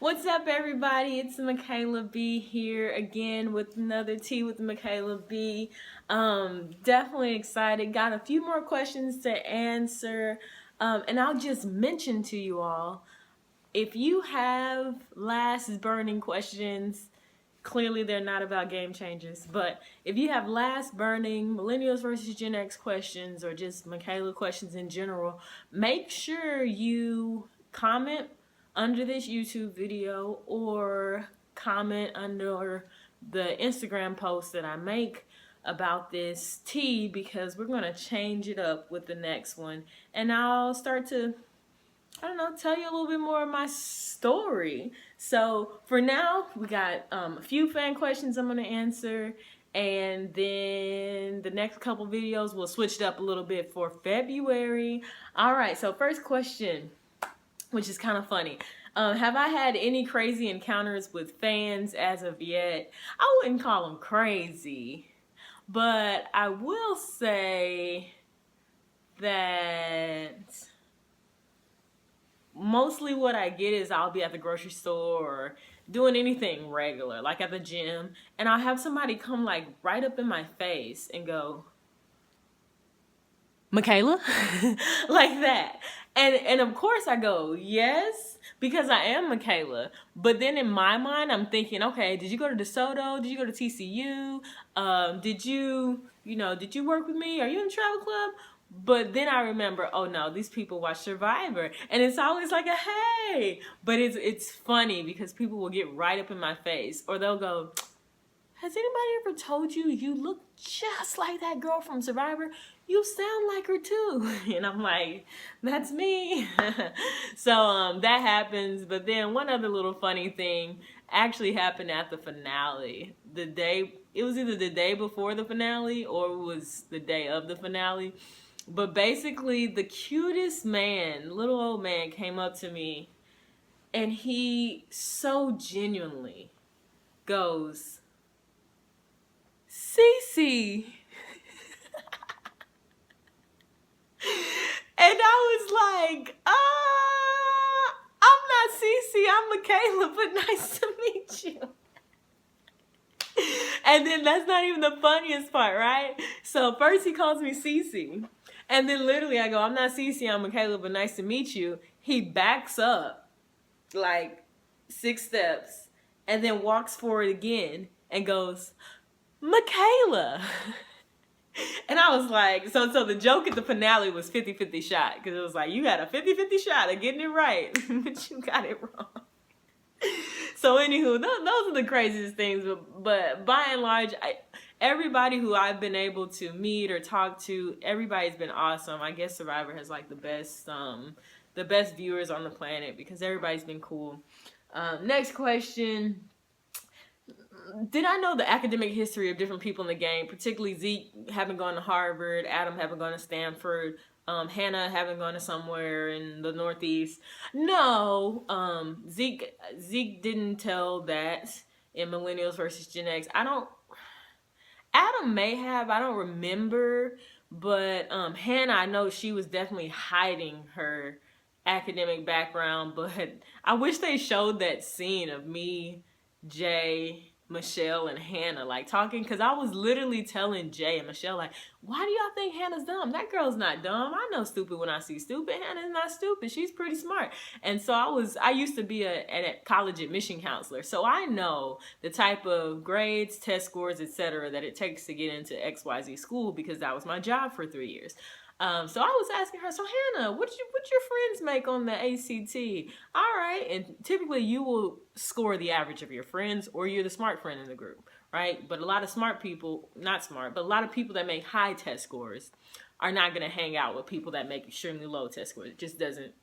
What's up, everybody? It's Michaela B here again with another Tea with Michaela B. Definitely excited. Got a few more questions to answer. And I'll just mention to you all, if you have last burning questions, clearly they're not about game changers, but if you have last burning Millennials versus Gen X questions or just Michaela questions in general, make sure you comment under this YouTube video or comment under the Instagram post that I make about this tea, because we're going to change it up with the next one, and I'll start to tell you a little bit more of my story. So for now, we got a few fan questions I'm going to answer, and then the next couple videos we'll switch it up a little bit for February. All right, so first question, which is kind of funny. Have I had any crazy encounters with fans as of yet? I wouldn't call them crazy, but I will say that mostly what I get is I'll be at the grocery store or doing anything regular, like at the gym, and I'll have somebody come like right up in my face and go, "Michaela?" like that. And of course I go, "Yes," because I am Michaela. But then in my mind I'm thinking, okay, did you go to DeSoto? Did you go to TCU? Did you work with me? Are you in the travel club? But then I remember, oh no, these people watch Survivor, and it's always like a hey. But it's funny because people will get right up in my face, or they'll go, "Has anybody ever told you you look just like that girl from Survivor? You sound like her too." And I'm like, "That's me." So that happens. But then one other little funny thing actually happened at the finale. It was either the day before the finale or it was the day of the finale. But basically, the cutest man, little old man, came up to me, and he so genuinely goes, "Cece." And I was like, I'm not Cece, I'm Michaela, but nice to meet you. And then that's not even the funniest part, right? So first he calls me Cece, and then literally I go, "I'm not Cece, I'm Michaela, but nice to meet you." He backs up like 6 steps and then walks forward again and goes, "Michaela." And I was like, so the joke at the finale was 50-50 shot, because it was like, you had a 50-50 shot of getting it right, but you got it wrong. So anywho, those are the craziest things, but by and large, everybody who I've been able to meet or talk to, everybody's been awesome. I guess Survivor has like the best viewers on the planet because everybody's been cool. Next question. Did I know the academic history of different people in the game, particularly Zeke having gone to Harvard, Adam having gone to Stanford, Hannah having gone to somewhere in the Northeast? No, Zeke didn't tell that in Millennials versus Gen X. Adam may have, I don't remember, but Hannah, I know she was definitely hiding her academic background, but I wish they showed that scene of me, Jay, Michelle, and Hannah like talking, because I was literally telling Jay and Michelle like, "Why do y'all think Hannah's dumb? That girl's not dumb. I know stupid when I see stupid. Hannah's not stupid. She's pretty smart." And so I used to be a college admission counselor, so I know the type of grades, test scores, etc. that it takes to get into XYZ school, because that was my job for 3 years. So I was asking her, "So Hannah, what your friends make on the ACT?" All right, and typically you will score the average of your friends, or you're the smart friend in the group, right? But a lot of smart people, not smart, but a lot of people that make high test scores are not going to hang out with people that make extremely low test scores. It just doesn't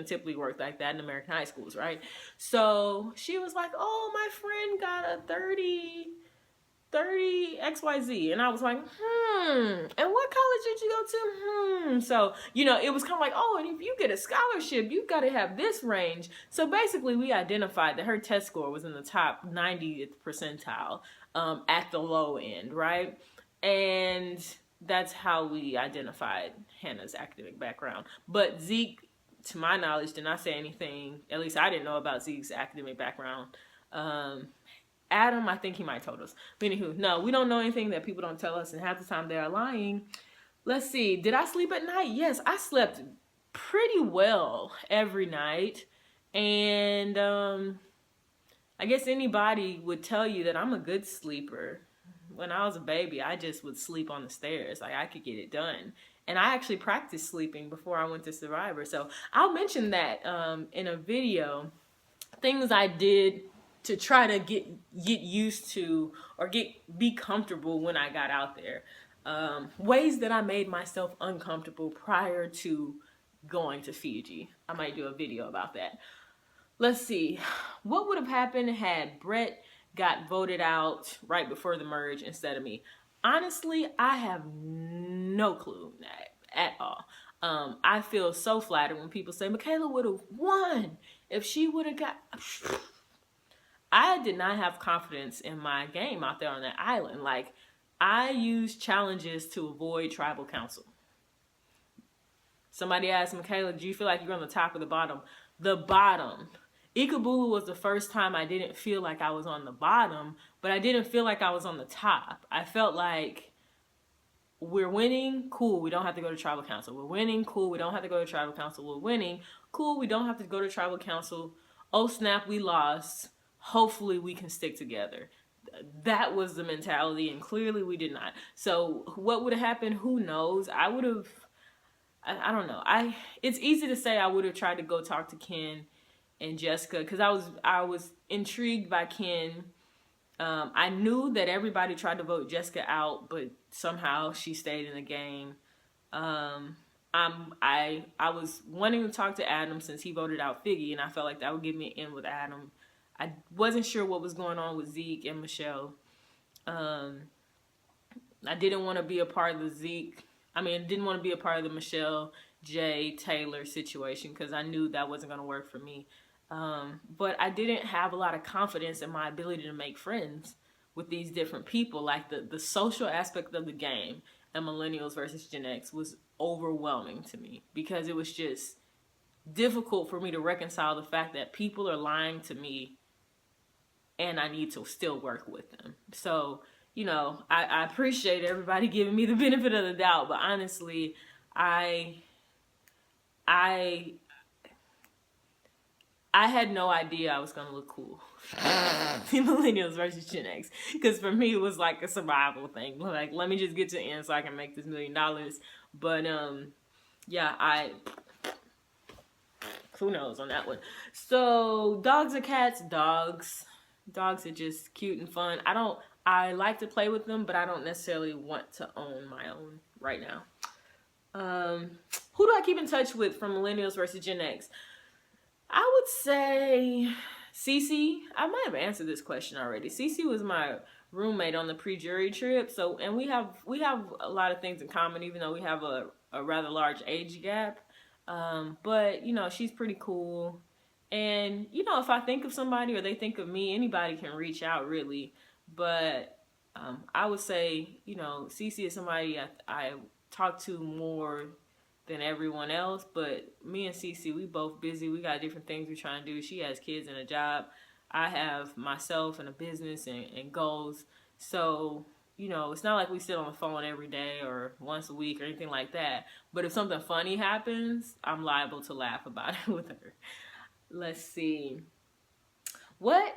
typically work like that in American high schools, right? So she was like, "Oh, my friend got a 30 XYZ." And I was like, and what college did you go to? So, it was kind of like, oh, and if you get a scholarship, you've got to have this range. So basically we identified that her test score was in the top 90th percentile, at the low end, right? And that's how we identified Hannah's academic background. But Zeke to my knowledge, did not say anything. At least I didn't know about Zeke's academic background. Adam, I think he might have told us. But anywho, no, we don't know anything that people don't tell us, and half the time they are lying. Let's see. Did I sleep at night? Yes, I slept pretty well every night. And I guess anybody would tell you that I'm a good sleeper. When I was a baby, I just would sleep on the stairs. Like, I could get it done. And I actually practiced sleeping before I went to Survivor. So I'll mention that in a video. Things I did to try to get used to or be comfortable when I got out there. Ways that I made myself uncomfortable prior to going to Fiji. I might do a video about that. Let's see. What would have happened had Brett got voted out right before the merge instead of me? Honestly, I have no clue at all. I feel so flattered when people say Michaela would have won if she would have got... I did not have confidence in my game out there on that island. Like, I used challenges to avoid tribal council. Somebody asked Michaela, do you feel like you're on the top or the bottom? The bottom. Ikabulu was the first time I didn't feel like I was on the bottom, but I didn't feel like I was on the top. I felt like we're winning, cool, we don't have to go to tribal council. We're winning, cool, we don't have to go to tribal council. We're winning, cool, we don't have to go to tribal council. Oh snap, we lost. Hopefully we can stick together. That was the mentality, and clearly we did not. So what would have happened? Who knows? I would have, I don't know. It's easy to say I would have tried to go talk to Ken and Jessica, because I was intrigued by Ken. I knew that everybody tried to vote Jessica out, but somehow she stayed in the game. I was wanting to talk to Adam since he voted out Figgy, and I felt like that would give me an in with Adam. I wasn't sure what was going on with Zeke and Michelle. I didn't want to be a part of the didn't want to be a part of the Michelle, Jay, Taylor situation, because I knew that wasn't going to work for me. But I didn't have a lot of confidence in my ability to make friends with these different people. Like, the social aspect of the game and Millennials versus Gen X was overwhelming to me, because it was just difficult for me to reconcile the fact that people are lying to me and I need to still work with them. So, you know, I appreciate everybody giving me the benefit of the doubt, but honestly, I had no idea I was going to look cool in Millennials versus Gen X. Because for me, it was like a survival thing. Like, let me just get to the end so I can make this $1 million. But, yeah, who knows on that one. So, dogs or cats? Dogs. Dogs are just cute and fun. I like to play with them, but I don't necessarily want to own my own right now. Who do I keep in touch with from Millennials versus Gen X? I would say Cece. I might have answered this question already. Cece was my roommate on the pre-jury trip. So, and we have a lot of things in common, even though we have a rather large age gap. But, you know, she's pretty cool. And, you know, if I think of somebody or they think of me, anybody can reach out, really. But I would say, you know, Cece is somebody I talk to more than everyone else. But me and Cece, we both busy. We got different things we're trying to do. She has kids and a job. I have myself and a business and goals. So, you know, it's not like we sit on the phone every day or once a week or anything like that. But if something funny happens, I'm liable to laugh about it with her. Let's see. What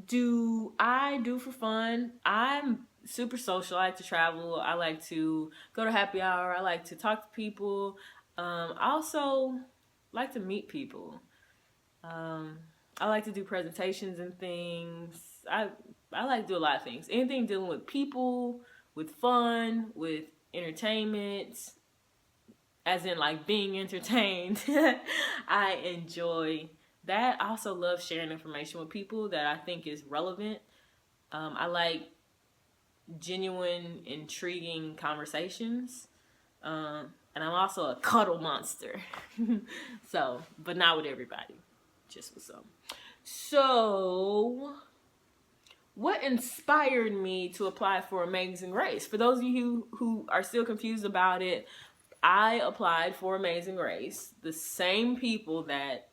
do I do for fun? I'm super social. I like to travel. I like to go to happy hour. I like to talk to people. I also like to meet people. I like to do presentations and things. I like to do a lot of things. Anything dealing with people, with fun, with entertainment, as in like being entertained. I enjoy that. I also love sharing information with people that I think is relevant. I like genuine, intriguing conversations. And I'm also a cuddle monster. So, but not with everybody. Just with some. So, what inspired me to apply for Amazing Race? For those of you who are still confused about it, I applied for Amazing Race. The same people that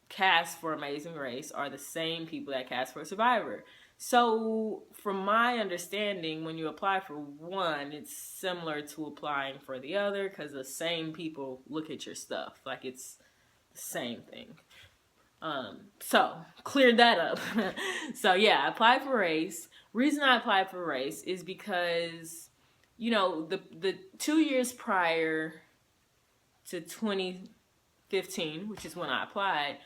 cast for Amazing Race are the same people that cast for Survivor. So, from my understanding, when you apply for one, it's similar to applying for the other because the same people look at your stuff. Like, it's the same thing. So, cleared that up. So, yeah, I applied for Race. Reason I applied for Race is because, you know, the 2 years prior to 2015, which is when I applied,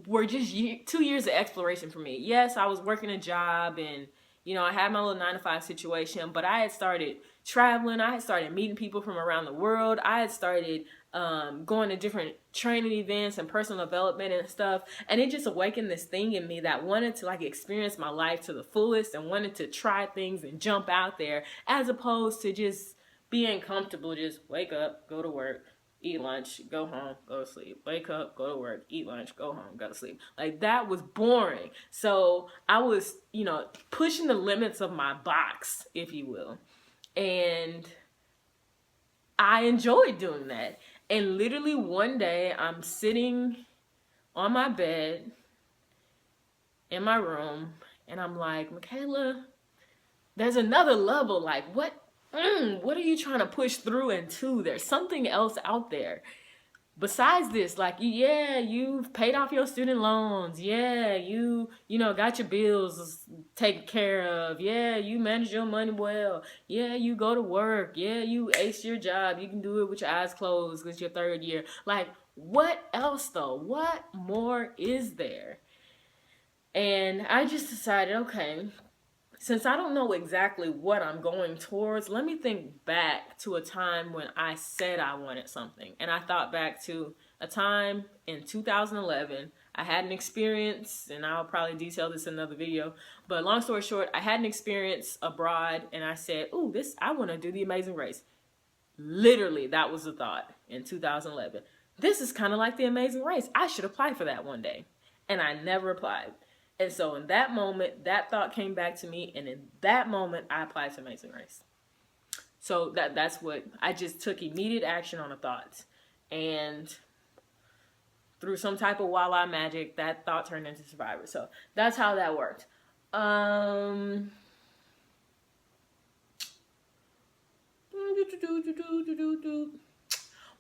were just 2 years of exploration for me. Yes, I was working a job and, you know, I had my little 9-to-5 situation, but I had started traveling. I had started meeting people from around the world. I had started going to different training events and personal development and stuff. And it just awakened this thing in me that wanted to like experience my life to the fullest and wanted to try things and jump out there, as opposed to just being comfortable, just wake up, go to work, eat lunch, go home, go to sleep. Wake up, go to work, eat lunch, go home, go to sleep. Like, that was boring. So I was, you know, pushing the limits of my box, if you will. And I enjoyed doing that. And literally one day I'm sitting on my bed in my room and I'm like, Michaela, there's another level. Like, what are you trying to push through into? There's something else out there besides this. Like, yeah, you've paid off your student loans. Yeah, you know, got your bills taken care of. Yeah, you manage your money well. Yeah, you go to work. Yeah, you ace your job. You can do it with your eyes closed because it's your 3rd year. Like, what else though? What more is there? And I just decided, okay, since I don't know exactly what I'm going towards, let me think back to a time when I said I wanted something. And I thought back to a time in 2011. I had an experience, and I'll probably detail this in another video. But long story short, I had an experience abroad, and I said, ooh, I want to do the Amazing Race. Literally, that was the thought in 2011. This is kind of like the Amazing Race. I should apply for that one day. And I never applied. And so in that moment, that thought came back to me. And in that moment, I applied to Amazing Race. So that's what, I just took immediate action on a thought. And through some type of voila magic, that thought turned into Survivor. So that's how that worked.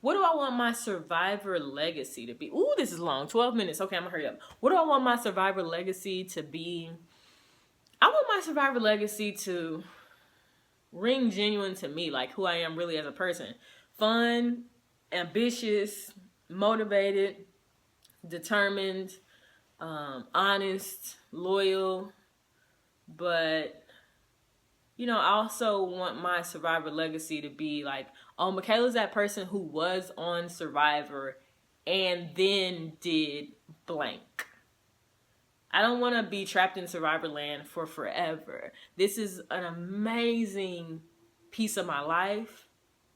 What do I want my Survivor legacy to be? Ooh, this is long. 12 minutes. Okay, I'm gonna hurry up. What do I want my Survivor legacy to be? I want my Survivor legacy to ring genuine to me, like who I am really as a person. Fun, ambitious, motivated, determined, honest, loyal, but you know, I also want my Survivor legacy to be like, oh, Michaela's that person who was on Survivor and then did blank. I don't want to be trapped in Survivor land for forever. This is an amazing piece of my life,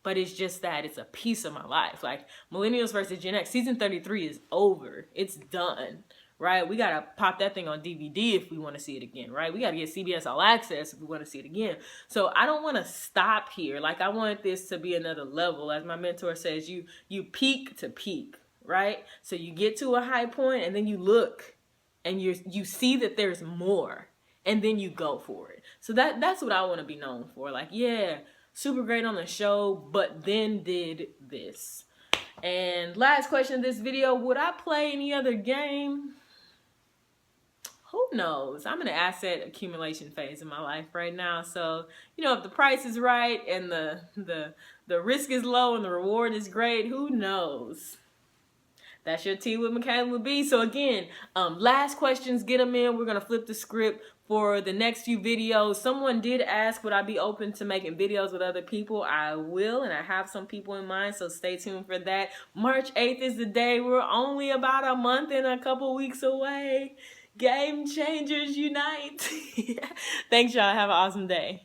but it's just that it's a piece of my life. Like, Millennials versus Gen X, season 33 is over. It's done. Right? We got to pop that thing on DVD if we want to see it again, right? We got to get CBS All Access if we want to see it again. So I don't want to stop here. Like, I want this to be another level. As my mentor says, you peak to peak, right? So you get to a high point and then you look and you see that there's more and then you go for it. So that's what I want to be known for. Like, yeah, super great on the show, but then did this. And last question of this video, would I play any other game? Who knows? I'm in an asset accumulation phase in my life right now. So, you know, if the price is right and the risk is low and the reward is great, who knows? That's your tea with Michaela B. So again, last questions, get them in. We're going to flip the script for the next few videos. Someone did ask, would I be open to making videos with other people? I will, and I have some people in mind, so stay tuned for that. March 8th is the day. We're only about a month and a couple weeks away. Game changers unite. Thanks, y'all. Have an awesome day.